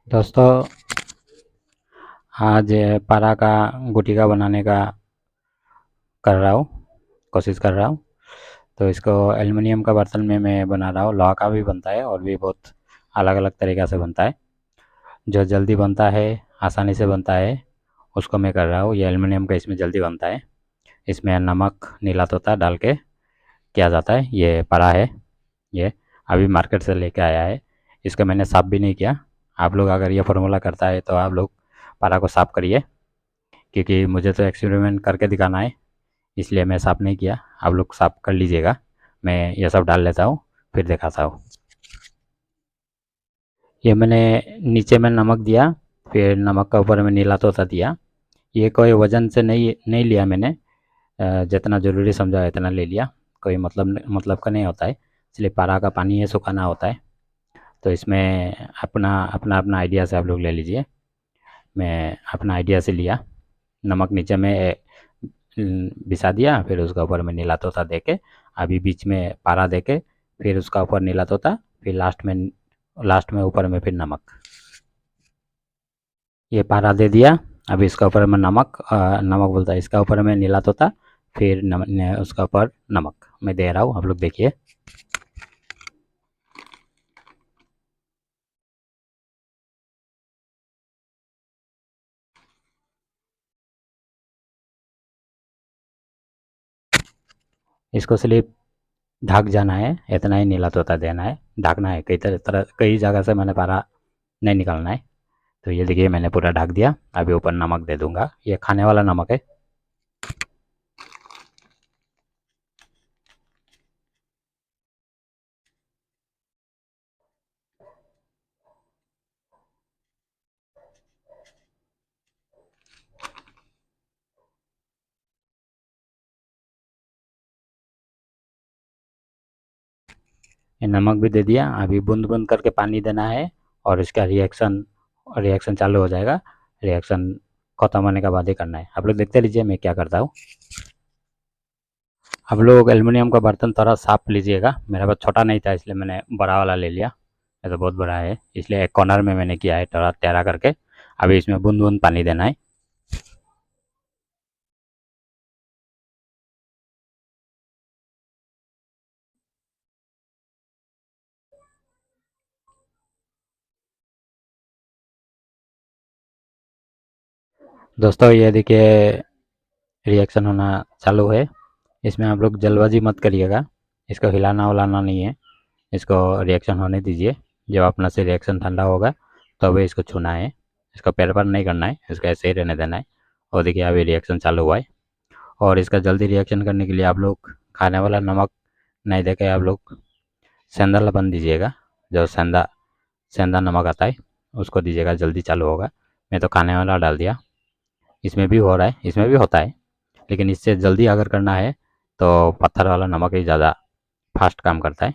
दोस्तों, आज पारा का गुटिका बनाने का कर रहा हूँ कोशिश कर रहा हूँ। तो इसको एल्युमिनियम का बर्तन में मैं बना रहा हूँ। लोहा का भी बनता है और भी बहुत अलग अलग तरीक़ा से बनता है। जो जल्दी बनता है, आसानी से बनता है, उसको मैं कर रहा हूँ। ये एल्युमिनियम का इसमें जल्दी बनता है। इसमें नमक, नीला तोता डाल के किया जाता है। ये पारा है, ये अभी मार्केट से लेके आया है। इसको मैंने साफ़ भी नहीं किया। आप लोग अगर ये फार्मूला करता है तो आप लोग पारा को साफ़ करिए, क्योंकि मुझे तो एक्सपेरिमेंट करके दिखाना है, इसलिए मैं साफ़ नहीं किया। आप लोग साफ़ कर लीजिएगा। मैं ये सब डाल लेता हूँ, फिर दिखाता हूँ। ये मैंने नीचे में नमक दिया, फिर नमक का ऊपर में नीला तोता दिया। ये कोई वज़न से नहीं नहीं लिया मैंने, जितना ज़रूरी समझा इतना ले लिया। कोई मतलब का नहीं होता है, इसलिए पारा का पानी है सुखाना होता है। तो इसमें अपना अपना अपना आइडिया से आप लोग ले लीजिए। मैं अपना आइडिया से लिया। नमक नीचे में बिछा दिया, फिर उसका ऊपर में नीला तोता दे के, अभी बीच में पारा दे के, फिर उसका ऊपर नीला तोता, फिर लास्ट में ऊपर में फिर नमक। ये पारा दे दिया। अभी इसका ऊपर में नमक बोलता है, इसका ऊपर में नीला तोता, फिर उसका ऊपर नमक मैं दे रहा हूँ। आप लोग देखिए। इसको सिर्फ ढक जाना है, इतना ही नीला तोता देना है, ढकना है। कई जगह से मैंने पारा नहीं निकालना है। तो ये देखिए, मैंने पूरा ढक दिया। अभी ऊपर नमक दे दूंगा, ये खाने वाला नमक है। ये नमक भी दे दिया। अभी बूंद बूंद करके पानी देना है, और इसका रिएक्शन रिएक्शन चालू हो जाएगा। रिएक्शन खत्म होने के बाद ही करना है। आप लोग देखते लीजिए मैं क्या करता हूँ। आप लोग एल्युमिनियम का बर्तन थोड़ा साफ लीजिएगा। मेरा पास छोटा नहीं था, इसलिए मैंने बड़ा वाला ले लिया। ये तो बहुत बड़ा है, इसलिए एक कॉर्नर में मैंने किया है थोड़ा टेढ़ा करके। अभी इसमें बूंद बूंद पानी देना है। दोस्तों, ये देखिए रिएक्शन होना चालू है। इसमें आप लोग जल्दबाजी मत करिएगा, इसको हिलाना उलाना नहीं है। इसको रिएक्शन होने दीजिए। जब अपना से रिएक्शन ठंडा होगा तो अभी इसको छूना है। इसको पैर पर नहीं करना है, इसको ऐसे ही रहने देना है। और देखिए अभी रिएक्शन चालू हुआ है। और इसका जल्दी रिएक्शन करने के लिए आप लोग खाने वाला नमक नहीं देके आप लोग सेंधा लबन दीजिएगा। जो सेंधा सेंधा नमक आता है उसको दीजिएगा, जल्दी चालू होगा। मैं तो खाने वाला डाल दिया। इसमें भी हो रहा है, इसमें भी होता है, लेकिन इससे जल्दी अगर करना है तो पत्थर वाला नमक ही ज़्यादा फास्ट काम करता है।